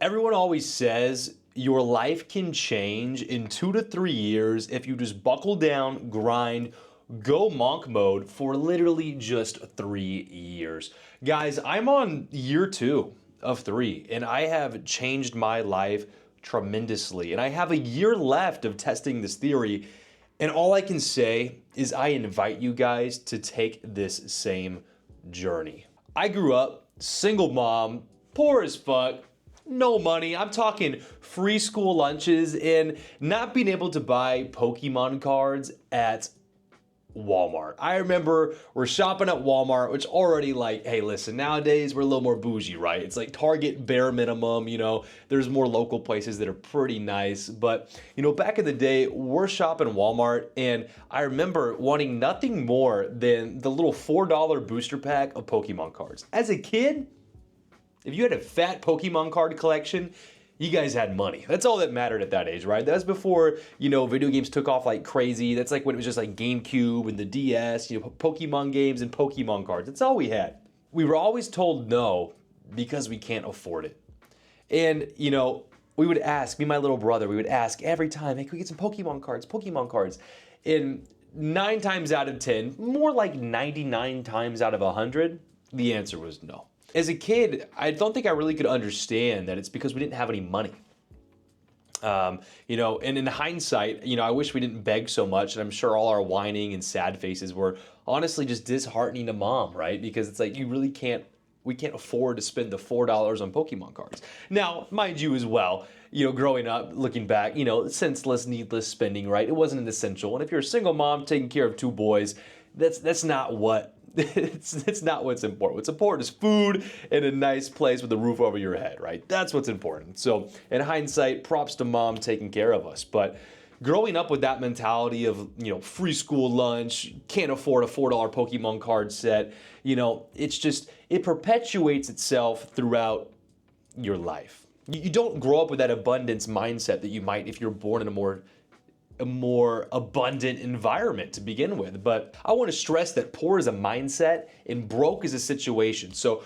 Everyone always says your life can change in 2 to 3 years if you just buckle down, grind, go monk mode for literally just 3 years. Guys, I'm on year 2 of 3 and I have changed my life tremendously. And I have a year left of testing this theory. And all I can say is I invite you guys to take this same journey. I grew up single mom, poor as fuck, no money. I'm talking free school lunches and not being able to buy Pokemon cards at Walmart. I remember we're shopping at Walmart, which already like, hey, listen, nowadays we're a little more bougie, right? It's like Target bare minimum, there's more local places that are pretty nice. But, back in the day, we're shopping Walmart and I remember wanting nothing more than the little $4 booster pack of Pokemon cards. As a kid, if you had a fat Pokemon card collection, you guys had money. That's all that mattered at that age, right? That's before, video games took off like crazy. That's like when it was just like GameCube and the DS, Pokemon games and Pokemon cards. That's all we had. We were always told no because we can't afford it. And, we would ask, me and my little brother, we would ask every time, hey, can we get some Pokemon cards, Pokemon cards? And 9 times out of 10, more like 99 times out of 100, the answer was no. As a kid, I don't think I really could understand that it's because we didn't have any money. And in hindsight, I wish we didn't beg so much. And I'm sure all our whining and sad faces were honestly just disheartening to mom, right? Because it's like, we can't afford to spend the $4 on Pokemon cards. Now, mind you as well, growing up, looking back, senseless, needless spending, right? It wasn't an essential. And if you're a single mom taking care of 2 boys, that's not what it's not what's important. What's important is food and a nice place with a roof over your head, right? That's what's important. So in hindsight, props to mom taking care of us. But growing up with that mentality of, free school lunch, can't afford a $4 Pokemon card set, it perpetuates itself throughout your life. You don't grow up with that abundance mindset that you might if you're born in a more abundant environment to begin with. But I want to stress that poor is a mindset and broke is a situation. So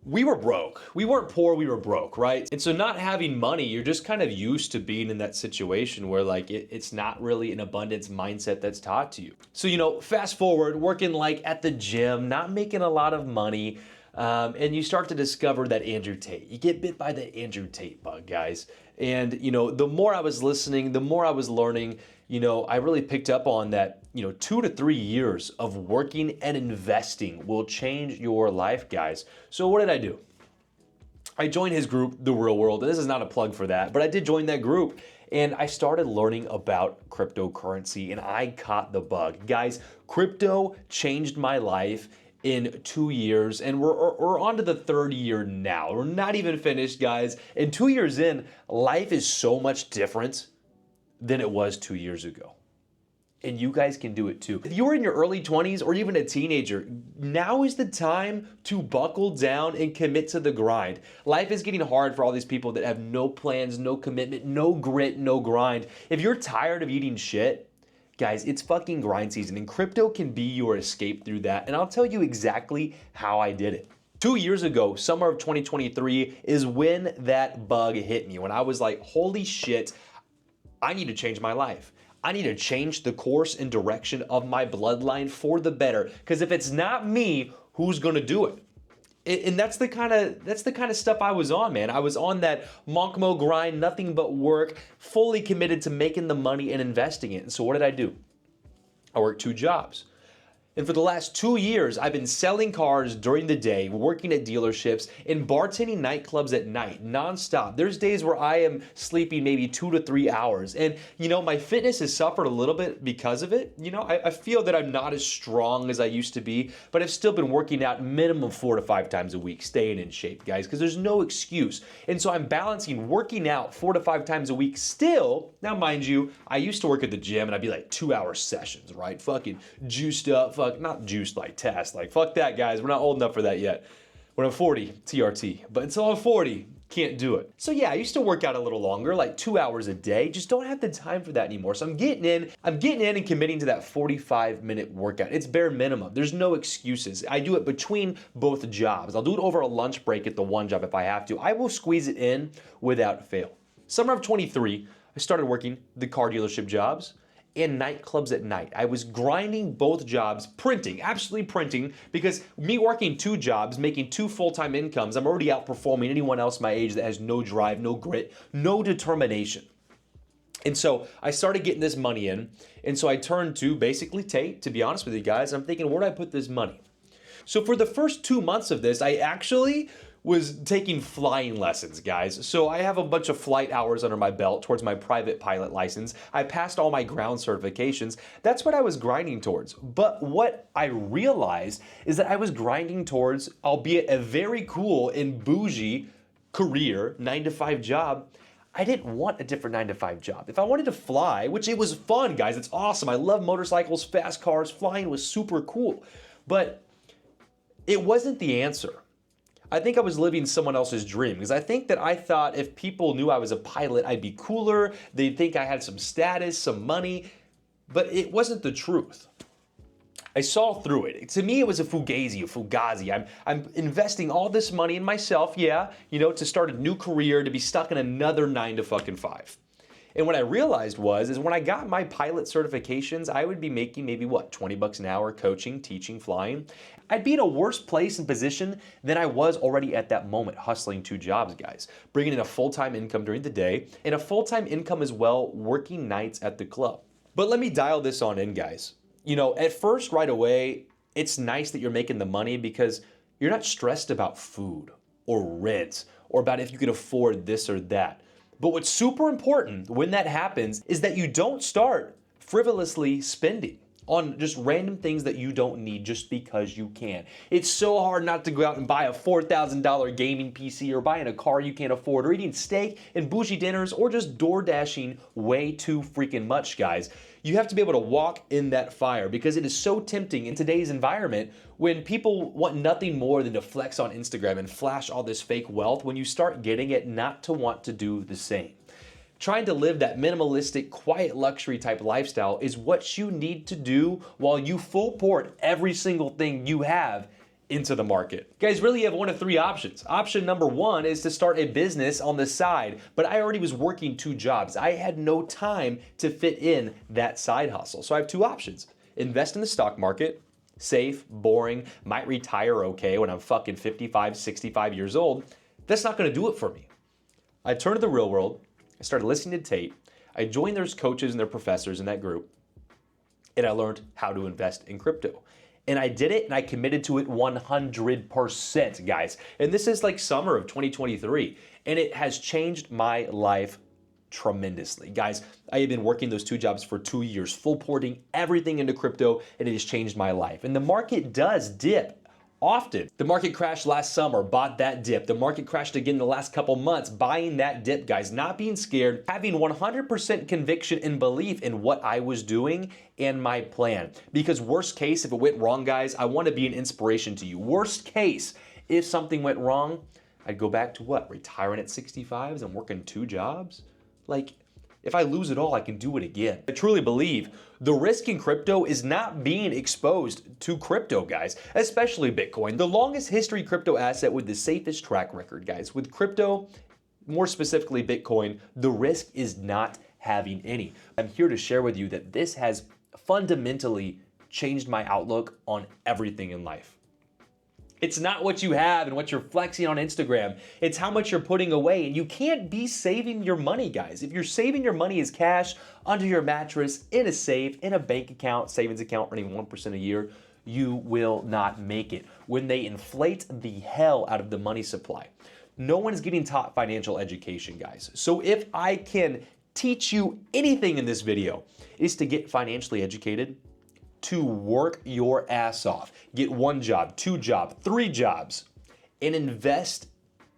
we were broke. We weren't poor, we were broke, right? And so not having money, you're just kind of used to being in that situation where like it's not really an abundance mindset that's taught to you. So, fast forward, working like at the gym, not making a lot of money, and you start to discover that Andrew Tate. You get bit by the Andrew Tate bug, guys. And, the more I was listening, the more I was learning, I really picked up on that, 2 to 3 years of working and investing will change your life, guys. So what did I do? I joined his group, The Real World. And this is not a plug for that, but I did join that group. And I started learning about cryptocurrency and I caught the bug. Guys, crypto changed my life in 2 years, and we're on to the 3rd year now. We're not even finished, guys. And 2 years in, life is so much different than it was 2 years ago. And you guys can do it too. If you're in your early 20s or even a teenager, now is the time to buckle down and commit to the grind. Life is getting hard for all these people that have no plans, no commitment, no grit, no grind. If you're tired of eating shit, guys, it's fucking grind season and crypto can be your escape through that. And I'll tell you exactly how I did it. 2 years ago, summer of 2023 is when that bug hit me. When I was like, holy shit, I need to change my life. I need to change the course and direction of my bloodline for the better. Because if it's not me, who's gonna do it? And that's the kind of stuff I was on, man. I was on that monk mode grind, nothing but work, fully committed to making the money and investing it. And so what did I do? I worked 2 jobs. And for the last 2 years, I've been selling cars during the day, working at dealerships, and bartending nightclubs at night, nonstop. There's days where I am sleeping maybe 2 to 3 hours. And, my fitness has suffered a little bit because of it. I feel that I'm not as strong as I used to be, but I've still been working out minimum 4 to 5 times a week, staying in shape, guys, because there's no excuse. And so I'm balancing working out 4 to 5 times a week still. Now, mind you, I used to work at the gym and I'd be like 2-hour sessions, right? Fucking juiced up, not juiced like test, like fuck that, guys. We're not old enough for that yet. When I'm 40, TRT. But until I'm 40, Can't do it. So yeah, I used to work out a little longer, like 2 hours a day. Just don't have the time for that anymore. So I'm getting in and committing to that 45-minute workout. It's bare minimum. There's no excuses. I do it between both jobs. I'll do it over a lunch break at the one job if I have to. I will squeeze it in without fail. Summer of 23, I started working the car dealership jobs and nightclubs at night. I was grinding both jobs, printing, absolutely printing, because me working 2 jobs, making 2 full-time incomes, I'm already outperforming anyone else my age that has no drive, no grit, no determination. And so I started getting this money in, and so I turned to basically Tate, to be honest with you guys. I'm thinking, where do I put this money? So for the first 2 months of this, I actually was taking flying lessons, guys. So I have a bunch of flight hours under my belt towards my private pilot license. I passed all my ground certifications. That's what I was grinding towards. But what I realized is that I was grinding towards, albeit a very cool and bougie career, 9-to-5 job. I didn't want a different 9-to-5 job. If I wanted to fly, which it was fun, guys, it's awesome. I love motorcycles, fast cars, flying was super cool. But it wasn't the answer. I think I was living someone else's dream, because I think that I thought if people knew I was a pilot, I'd be cooler. They'd think I had some status, some money, but it wasn't the truth. I saw through it. To me, it was a fugazi. I'm investing all this money in myself, to start a new career, to be stuck in another 9-to-5. And what I realized is when I got my pilot certifications, I would be making maybe $20 an hour coaching, teaching, flying. I'd be in a worse place and position than I was already at that moment, hustling 2 jobs, guys. Bringing in a full-time income during the day and a full-time income as well, working nights at the club. But let me dial this on in, guys. At first, right away, it's nice that you're making the money because you're not stressed about food or rent or about if you can afford this or that. But what's super important when that happens is that you don't start frivolously spending on just random things that you don't need just because you can. It's so hard not to go out and buy a $4,000 gaming PC or buying a car you can't afford or eating steak and bougie dinners or just door dashing way too freaking much, guys. You have to be able to walk in that fire because it is so tempting in today's environment when people want nothing more than to flex on Instagram and flash all this fake wealth. When you start getting it, not to want to do the same. Trying to live that minimalistic, quiet luxury type lifestyle is what you need to do while you full port every single thing you have into the market. Guys, really you have one of 3 options. Option number 1 is to start a business on the side, but I already was working 2 jobs. I had no time to fit in that side hustle. So I have 2 options. Invest in the stock market, safe, boring, might retire okay when I'm fucking 55, 65 years old. That's not gonna do it for me. I turned to the real world. I started listening to Tate. I joined their coaches and their professors in that group, and I learned how to invest in crypto. And I did it, and I committed to it 100%, guys. And this is like summer of 2023, and it has changed my life tremendously. Guys, I have been working those 2 jobs for 2 years, full porting everything into crypto, and it has changed my life. And the market does dip often. The market crashed last summer, bought that dip. The market crashed again the last couple months, buying that dip, guys. Not being scared, having 100% conviction and belief in what I was doing and my plan. Because worst case, if it went wrong, guys, I want to be an inspiration to you. Worst case, if something went wrong, I'd go back to what? Retiring at 65 and working 2 jobs? Like, if I lose it all, I can do it again. I truly believe the risk in crypto is not being exposed to crypto, guys, especially Bitcoin. The longest history crypto asset with the safest track record, guys. With crypto, more specifically Bitcoin, the risk is not having any. I'm here to share with you that this has fundamentally changed my outlook on everything in life. It's not what you have and what you're flexing on Instagram. It's how much you're putting away. And you can't be saving your money, guys. If you're saving your money as cash under your mattress, in a safe, in a bank account, savings account earning 1% a year, you will not make it. When they inflate the hell out of the money supply, no one's getting taught financial education, guys. So if I can teach you anything in this video, is to get financially educated, to work your ass off. Get 1 job, 2 jobs, 3 jobs, and invest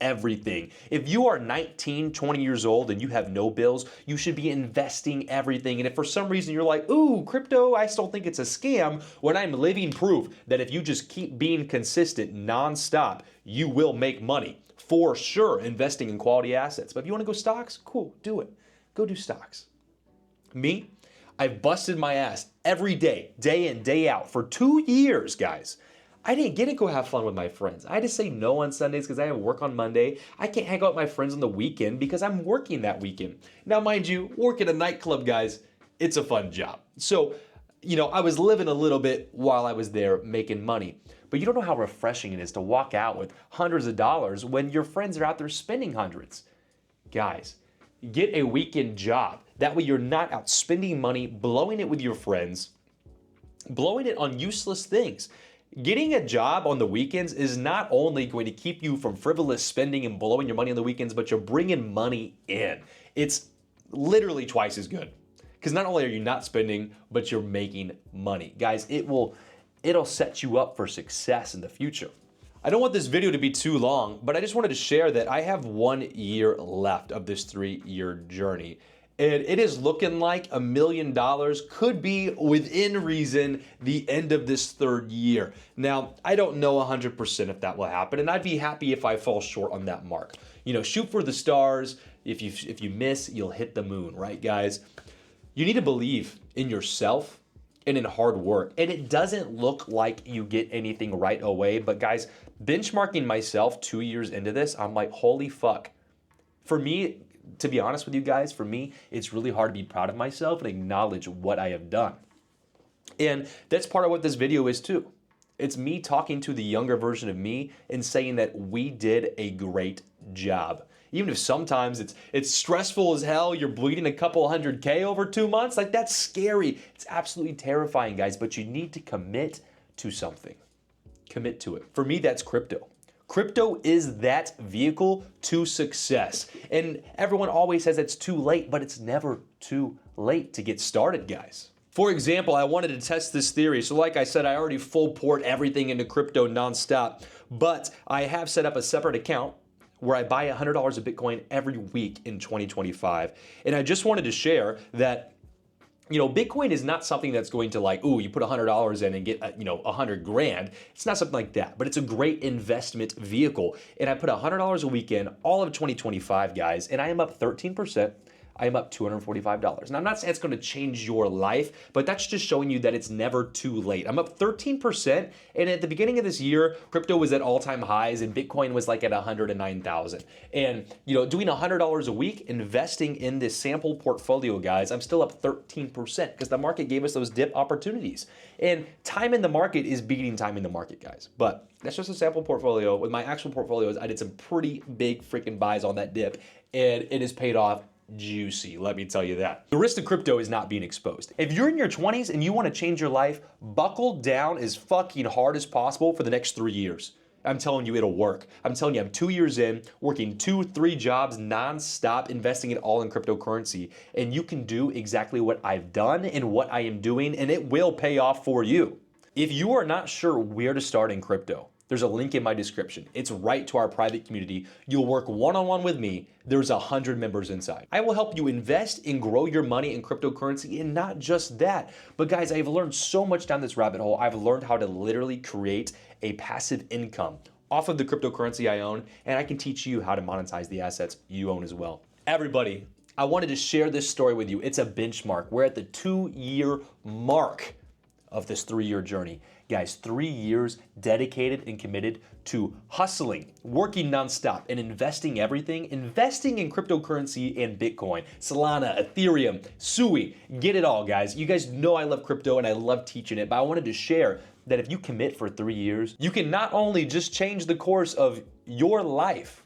everything. If you are 19, 20 years old and you have no bills, you should be investing everything. And if for some reason you're like, ooh, crypto, I still think it's a scam, when I'm living proof that if you just keep being consistent nonstop, you will make money. For sure, investing in quality assets. But if you want to go stocks, cool, do it. Go do stocks. Me, I've busted my ass every day, day in, day out for 2 years, guys. I didn't get to go have fun with my friends. I had to say no on Sundays because I have work on Monday. I can't hang out with my friends on the weekend because I'm working that weekend. Now, mind you, work at a nightclub, guys, it's a fun job. So, I was living a little bit while I was there making money. But you don't know how refreshing it is to walk out with hundreds of dollars when your friends are out there spending hundreds. Guys, get a weekend job. That way you're not out spending money, blowing it with your friends, blowing it on useless things. Getting a job on the weekends is not only going to keep you from frivolous spending and blowing your money on the weekends, but you're bringing money in. It's literally twice as good. Because not only are you not spending, but you're making money. Guys, it'll set you up for success in the future. I don't want this video to be too long, but I just wanted to share that I have 1 year left of this 3-year journey. And it is looking like $1 million could be within reason the end of this 3rd year. Now, I don't know 100% if that will happen, and I'd be happy if I fall short on that mark. Shoot for the stars. If you miss, you'll hit the moon, right, guys? You need to believe in yourself and in hard work. And it doesn't look like you get anything right away. But guys, benchmarking myself 2 years into this, I'm like, holy fuck. For me, to be honest with you guys, for me, it's really hard to be proud of myself and acknowledge what I have done. And that's part of what this video is too. It's me talking to the younger version of me and saying that we did a great job. Even if sometimes it's stressful as hell, you're bleeding a couple $100K over 2 months, like that's scary. It's absolutely terrifying, guys, but you need to commit to something. Commit to it. For me, that's crypto. Crypto is that vehicle to success. And everyone always says it's too late, but it's never too late to get started, guys. For example, I wanted to test this theory. So like I said, I already full port everything into crypto nonstop, but I have set up a separate account where I buy $100 of Bitcoin every week in 2025. And I just wanted to share that, Bitcoin is not something that's going to like, ooh, you put $100 in and get, 100 grand. It's not something like that, but it's a great investment vehicle. And I put $100 a week in all of 2025, guys, and I am up 13%. I am up $245. Now, I'm not saying it's going to change your life, but that's just showing you that it's never too late. I'm up 13%, and at the beginning of this year, crypto was at all-time highs, and Bitcoin was like at 109,000. And, doing $100 a week, investing in this sample portfolio, guys, I'm still up 13% because the market gave us those dip opportunities. And time in the market is beating time in the market, guys. But that's just a sample portfolio. With my actual portfolios, I did some pretty big freaking buys on that dip, and it has paid off juicy, let me tell you that. The risk of crypto is not being exposed. If you're in your 20s and you want to change your life, buckle down as fucking hard as possible for the next 3 years. I'm telling you, it'll work. I'm telling you, I'm 2 years in, working 2-3 jobs nonstop, investing it all in cryptocurrency. And you can do exactly what I've done and what I am doing, and it will pay off for you. If you are not sure where to start in crypto, there's a link in my description. It's right to our private community. You'll work one-on-one with me. There's 100 members inside. I will help you invest and grow your money in cryptocurrency, and not just that. But guys, I've learned so much down this rabbit hole. I've learned how to literally create a passive income off of the cryptocurrency I own, and I can teach you how to monetize the assets you own as well. Everybody, I wanted to share this story with you. It's a benchmark. We're at the 2-year mark of this 3-year journey. Guys, 3 years dedicated and committed to hustling, working nonstop, and investing everything, investing in cryptocurrency and Bitcoin, Solana, Ethereum, Sui, get it all, guys. You guys know I love crypto and I love teaching it, but I wanted to share that if you commit for 3 years, you can not only just change the course of your life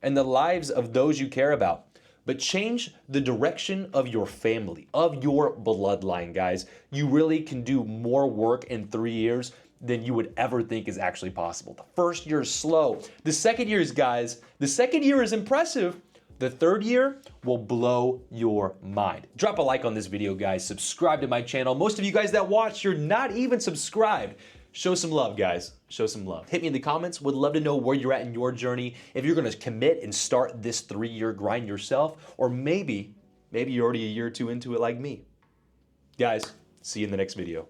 and the lives of those you care about, but change the direction of your family, of your bloodline, guys. You really can do more work in 3 years than you would ever think is actually possible. The first year is slow. The second year is impressive. The 3rd year will blow your mind. Drop a like on this video, guys. Subscribe to my channel. Most of you guys that watch, you're not even subscribed. Show some love, guys. Show some love. Hit me in the comments. Would love to know where you're at in your journey. If you're going to commit and start this 3-year grind yourself, or maybe you're already a year or two into it like me. Guys, see you in the next video.